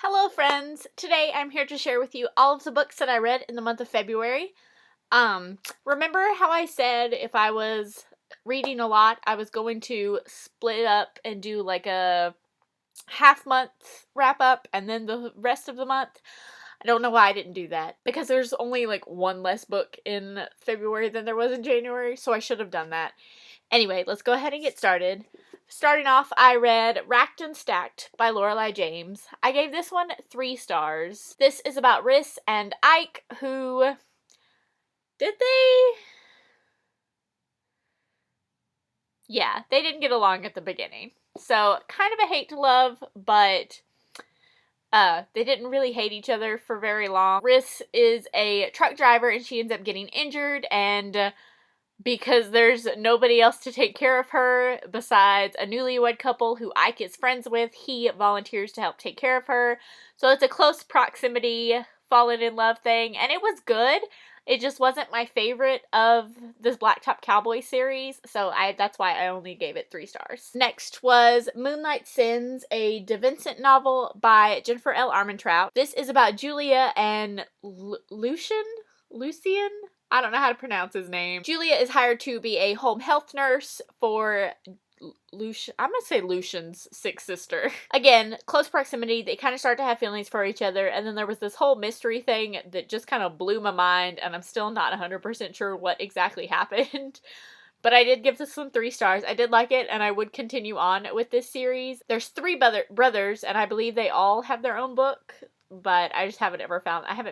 Hello friends! Today I'm here to share with you all of the books that I read in the month of February. Remember how I said if I was reading a lot, I was going to split up and do like a half month wrap up and then the rest of the month? I don't know why I didn't do that, because there's only like one less book in February than there was in January, so I should have done that. Anyway, let's go ahead and get started. Starting off, I read Racked and Stacked by Lorelei James. I gave this one 3 stars. This is about Rhys and Ike, who... Yeah, they didn't get along at the beginning. So, kind of a hate to love, but they didn't really hate each other for very long. Rhys is a truck driver and she ends up getting injured, and because there's nobody else to take care of her besides a newlywed couple who Ike is friends with, he volunteers to help take care of her. So it's a close proximity, fallen in love thing, and it was good. It just wasn't my favorite of this Blacktop Cowboy series, so that's why I only gave it 3 stars. Next was Moonlight Sins, a De Vincent novel by Jennifer L. Armentrout. This is about Julia and Lucien? I don't know how to pronounce his name. Julia is hired to be a home health nurse for I'm gonna say Lucian's sick sister. Again, close proximity. They kind of start to have feelings for each other, and then there was this whole mystery thing that just kind of blew my mind, and I'm still not 100% sure what exactly happened. But I did give this one 3 stars. I did like it, and I would continue on with this series. There's 3 brothers, and I believe they all have their own book, but I just haven't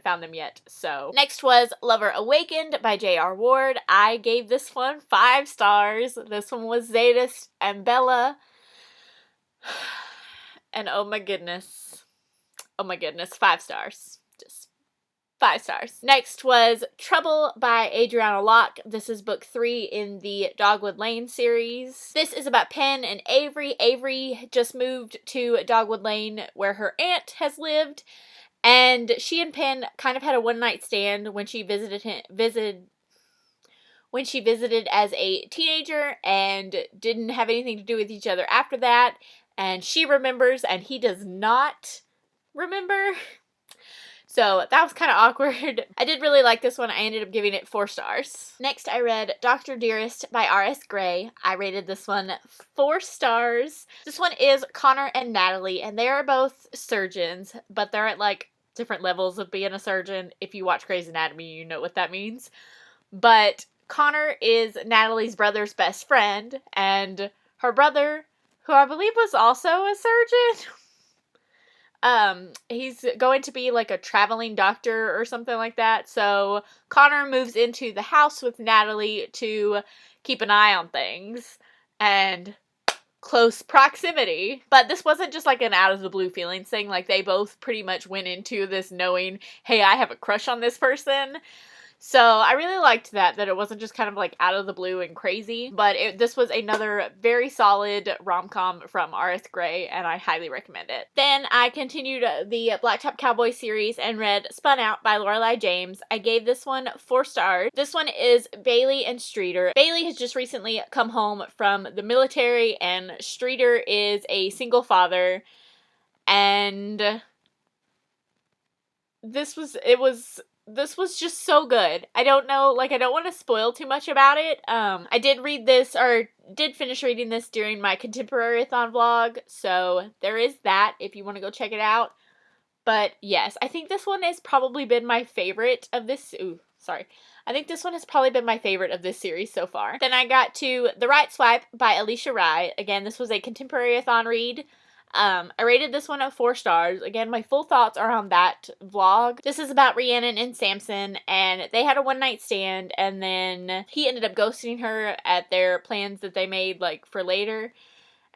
found them yet. So next was Lover Awakened by J.R. Ward. I gave this one 5 stars. This one was Zadis and Bella. And oh my goodness, 5 stars. Just 5 stars. Next was Trouble by Adriana Locke. This is book 3 in the Dogwood Lane series. This is about Penn and Avery. Avery just moved to Dogwood Lane where her aunt has lived, and she and Penn kind of had a one-night stand when she visited as a teenager, and didn't have anything to do with each other after that. And she remembers and he does not remember. So that was kind of awkward. I did really like this one. I ended up giving it 4 stars. Next, I read Dr. Dearest by R.S. Gray. I rated this one 4 stars. This one is Connor and Natalie, and they are both surgeons, but they're at like different levels of being a surgeon. If you watch Grey's Anatomy, you know what that means. But Connor is Natalie's brother's best friend, and her brother, who I believe was also a surgeon, he's going to be like a traveling doctor or something like that. So Connor moves into the house with Natalie to keep an eye on things, and close proximity. But this wasn't just like an out of the blue feelings thing. Like, they both pretty much went into this knowing, hey, I have a crush on this person. So I really liked that it wasn't just kind of like out of the blue and crazy, but this was another very solid rom-com from R.S. Gray, and I highly recommend it. Then I continued the Blacktop Cowboy series and read Spun Out by Lorelei James. I gave this one 4 stars. This one is Bailey and Streeter. Bailey has just recently come home from the military, and Streeter is a single father, and this was just so good. I don't know, like, I don't want to spoil too much about it. I did finish reading this during my Contemporary-a-thon vlog, so there is that if you want to go check it out. But yes, I think this one has probably been my favorite of this. I think this one has probably been my favorite of this series so far. Then I got to The Right Swipe by Alicia Rai. Again, this was a Contemporary-a-thon read. I rated this one at 4 stars. Again, my full thoughts are on that vlog. This is about Rhiannon and Samson, and they had a one-night stand, and then he ended up ghosting her at their plans that they made, like, for later.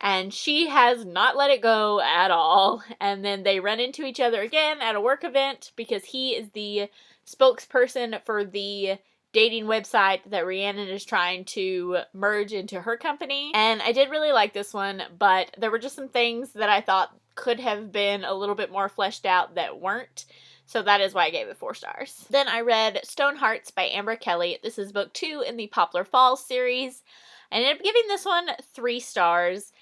And she has not let it go at all. And then they run into each other again at a work event because he is the spokesperson for the dating website that Rhiannon is trying to merge into her company. And I did really like this one, but there were just some things that I thought could have been a little bit more fleshed out that weren't. So that is why I gave it 4 stars. Then I read Stone Hearts by Amber Kelly. This is book 2 in the Poplar Falls series. I ended up giving this one 3 stars.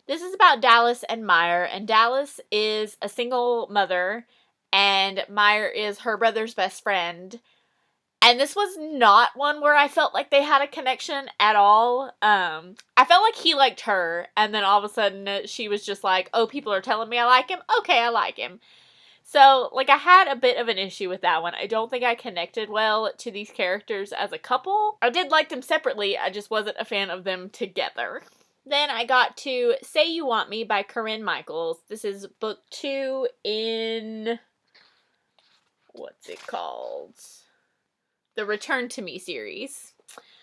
This is about Dallas and Meyer, and Dallas is a single mother, and Meyer is her brother's best friend. And this was not one where I felt like they had a connection at all. I felt like he liked her, and then all of a sudden she was just like, oh, people are telling me I like him? Okay, I like him. So, like, I had a bit of an issue with that one. I don't think I connected well to these characters as a couple. I did like them separately, I just wasn't a fan of them together. Then I got to Say You Want Me by Corinne Michaels. This is book 2 in... what's it called? The Return to Me series.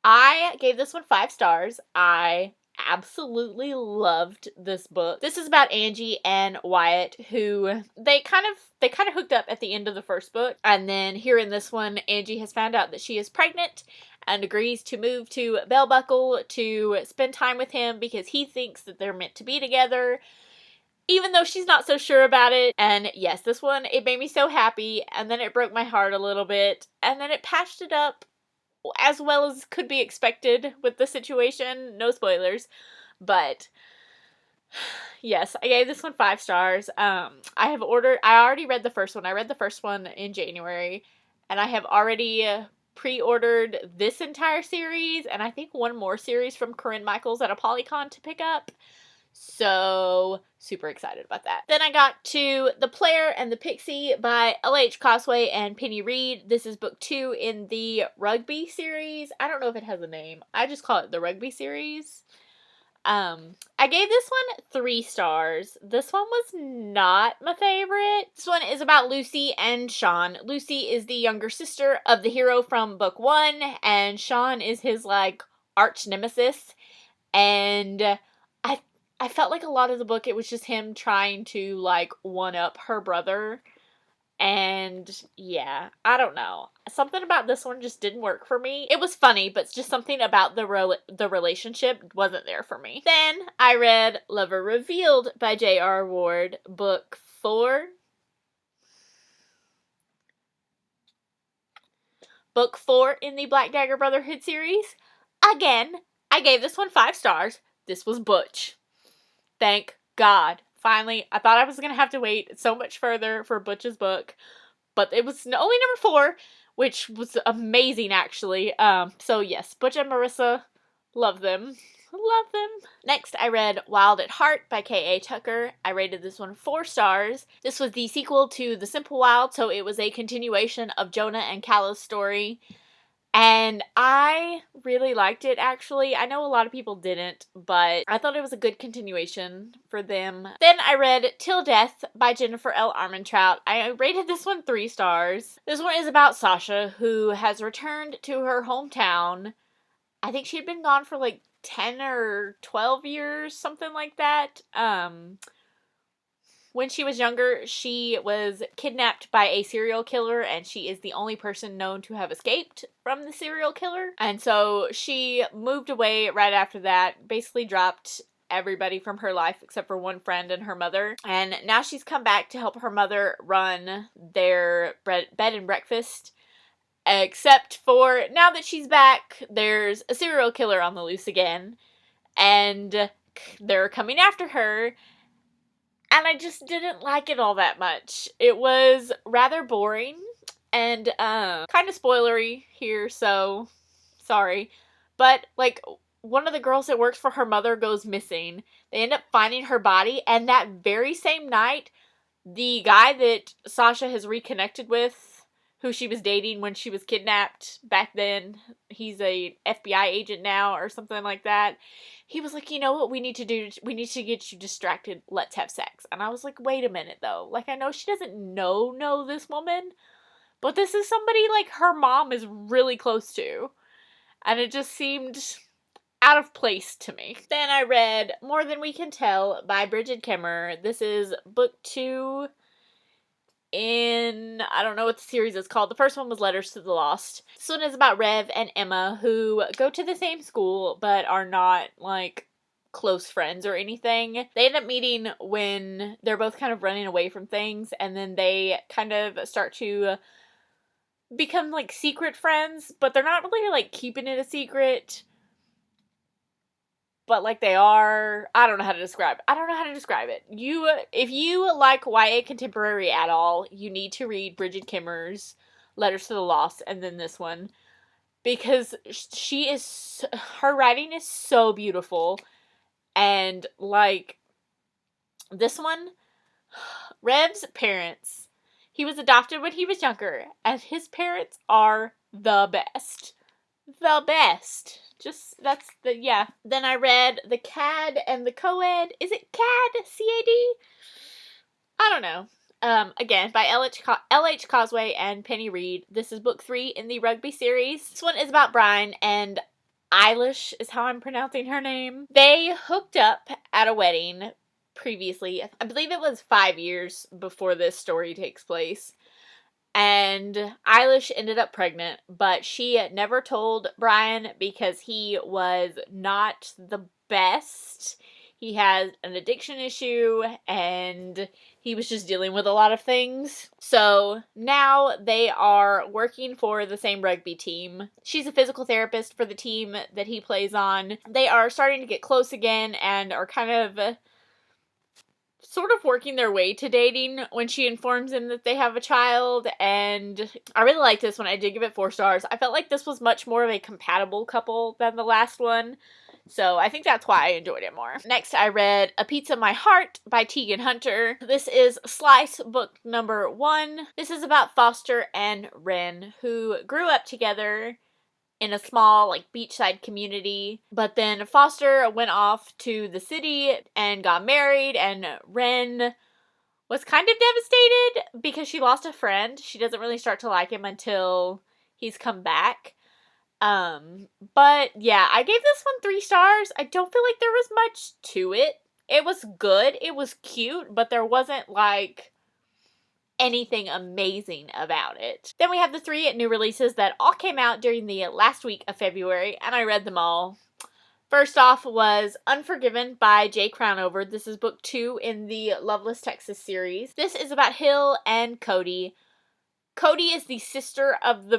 I gave this one 5 stars. I absolutely loved this book. This is about Angie and Wyatt, who they kind of hooked up at the end of the first book, and then here in this one, Angie has found out that she is pregnant and agrees to move to Bell Buckle to spend time with him because he thinks that they're meant to be together, even though she's not so sure about it. And yes, this one, it made me so happy, and then it broke my heart a little bit, and then it patched it up as well as could be expected with the situation. No spoilers, but yes, I gave this one 5 stars. I already read the first one. I read the first one in January, and I have already pre-ordered this entire series, and I think one more series from Corinne Michaels at a Polycon to pick up. So, super excited about that. Then I got to The Player and the Pixie by L.H. Cosway and Penny Reed. This is book 2 in the Rugby series. I don't know if it has a name. I just call it the Rugby series. I gave this one 3 stars. This one was not my favorite. This one is about Lucy and Sean. Lucy is the younger sister of the hero from book 1, and Sean is his, like, arch nemesis. And I felt like a lot of the book, it was just him trying to, like, one-up her brother. And, yeah, I don't know. Something about this one just didn't work for me. It was funny, but just something about the relationship wasn't there for me. Then I read Lover Revealed by J.R. Ward, book 4. Book 4 in the Black Dagger Brotherhood series. Again, I gave this one 5 stars. This was Butch. Thank God. Finally, I thought I was going to have to wait so much further for Butch's book, but it was only number 4, which was amazing, actually. So yes, Butch and Marissa, love them. Love them. Next, I read Wild at Heart by K.A. Tucker. I rated this one 4 stars. This was the sequel to The Simple Wild, so it was a continuation of Jonah and Callow's story. And I really liked it, actually. I know a lot of people didn't, but I thought it was a good continuation for them. Then I read Till Death by Jennifer L. Armentrout. I rated this one 3 stars. This one is about Sasha, who has returned to her hometown. I think she had been gone for like 10 or 12 years, something like that. When she was younger, she was kidnapped by a serial killer, and she is the only person known to have escaped from the serial killer. And so she moved away right after that, basically dropped everybody from her life except for one friend and her mother. And now she's come back to help her mother run their bed and breakfast. Except for now that she's back, there's a serial killer on the loose again, and they're coming after her. And I just didn't like it all that much. It was rather boring and kind of spoilery here, so sorry. But, like, one of the girls that works for her mother goes missing. They end up finding her body, and that very same night, the guy that Sasha has reconnected with, who she was dating when she was kidnapped back then, he's a FBI agent now or something like that. He was like, you know what we need to do? We need to get you distracted. Let's have sex. And I was like, wait a minute, though. Like, I know she doesn't know this woman, but this is somebody, like, her mom is really close to. And it just seemed out of place to me. Then I read More Than We Can Tell by Bridget Kemmer. This is book 2 in, I don't know what the series is called. The first one was Letters to the Lost. This one is about Rev and Emma, who go to the same school but are not, like, close friends or anything. They end up meeting when they're both kind of running away from things, and then they kind of start to become, like, secret friends, but they're not really, like, keeping it a secret. but like they are, I don't know how to describe it. If you like YA contemporary at all, you need to read Bridget Kimmer's Letters to the Lost and then this one, because her writing is so beautiful. And like this one, Rev's parents, he was adopted when he was younger, and his parents are the best. The best. Yeah. Then I read The Cad and the Coed. Is it Cad? C-A-D? I don't know. Again, by L.H. Causeway and Penny Reed. This is book 3 in the Rugby series. This one is about Brian and Eilish is how I'm pronouncing her name. They hooked up at a wedding previously. I believe it was 5 years before this story takes place. And Eilish ended up pregnant, but she never told Brian because he was not the best. He had an addiction issue, and he was just dealing with a lot of things. So now they are working for the same rugby team. She's a physical therapist for the team that he plays on. They are starting to get close again and are kind of sort of working their way to dating when she informs him that they have a child. And I really like this one. I did give it 4 stars. I felt like this was much more of a compatible couple than the last one. So I think that's why I enjoyed it more. Next, I read A Pizza My Heart by Tegan Hunter. This is Slice book number 1. This is about Foster and Wren, who grew up together in a small, like, beachside community. But then Foster went off to the city and got married, and Wren was kind of devastated because she lost a friend. She doesn't really start to like him until he's come back. But yeah, I gave this one 3 stars. I don't feel like there was much to it. It was good. It was cute, but there wasn't, like, anything amazing about it. Then we have the 3 new releases that all came out during the last week of February, and I read them all. First off was Unforgiven by Jay Crownover. This is book 2 in the Loveless Texas series. This is about Hill and Cody. Cody is the sister of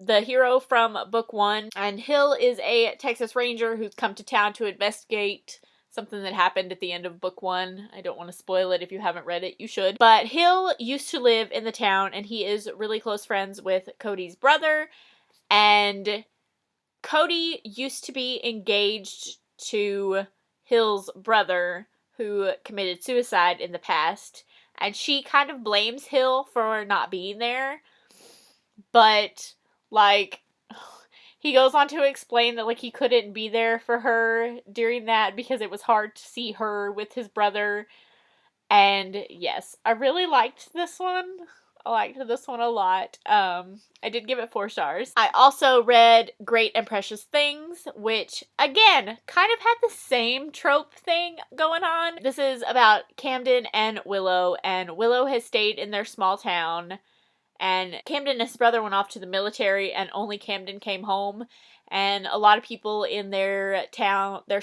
the hero from book 1, and Hill is a Texas Ranger who's come to town to investigate something that happened at the end of book 1. I don't want to spoil it. If you haven't read it, you should. But Hill used to live in the town, and he is really close friends with Cody's brother, and Cody used to be engaged to Hill's brother, who committed suicide in the past, and she kind of blames Hill for not being there, but like, he goes on to explain that, like, he couldn't be there for her during that because it was hard to see her with his brother. And yes, I really liked this one. I liked this one a lot. I did give it 4 stars. I also read Great and Precious Things, which, again, kind of had the same trope thing going on. This is about Camden and Willow has stayed in their small town. And Camden and his brother went off to the military, and only Camden came home. And a lot of people in their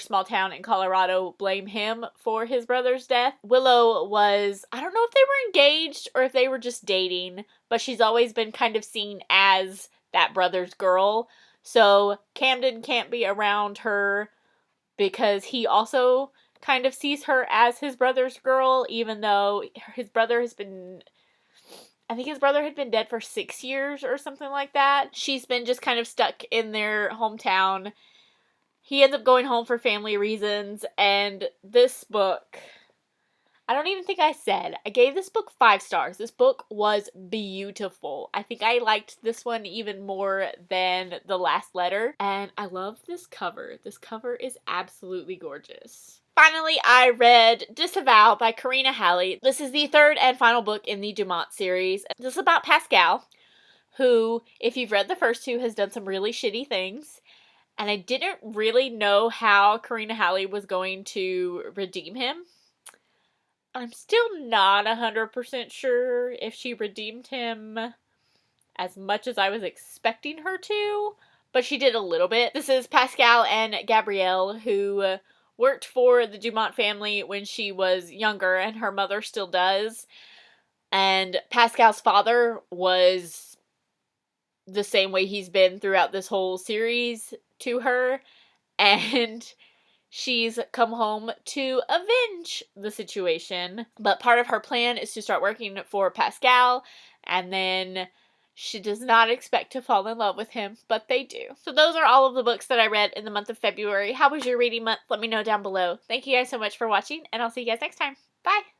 small town in Colorado, blame him for his brother's death. Willow was, I don't know if they were engaged or if they were just dating, but she's always been kind of seen as that brother's girl. So Camden can't be around her because he also kind of sees her as his brother's girl, even though his brother has been... I think his brother had been dead for 6 years or something like that. She's been just kind of stuck in their hometown. He ends up going home for family reasons, and this book, I don't even think I gave this book 5 stars. This book was beautiful. I think I liked this one even more than The Last Letter, and I love this cover. This cover is absolutely gorgeous. Finally, I read Disavow by Karina Halley. This is the 3rd and final book in the Dumont series. This is about Pascal, who, if you've read the first 2, has done some really shitty things. And I didn't really know how Karina Halley was going to redeem him. I'm still not 100% sure if she redeemed him as much as I was expecting her to, but she did a little bit. This is Pascal and Gabrielle, who worked for the Dumont family when she was younger, and her mother still does. And Pascal's father was the same way he's been throughout this whole series to her. And she's come home to avenge the situation. But part of her plan is to start working for Pascal, and then she does not expect to fall in love with him, but they do. So those are all of the books that I read in the month of February. How was your reading month? Let me know down below. Thank you guys so much for watching, and I'll see you guys next time. Bye!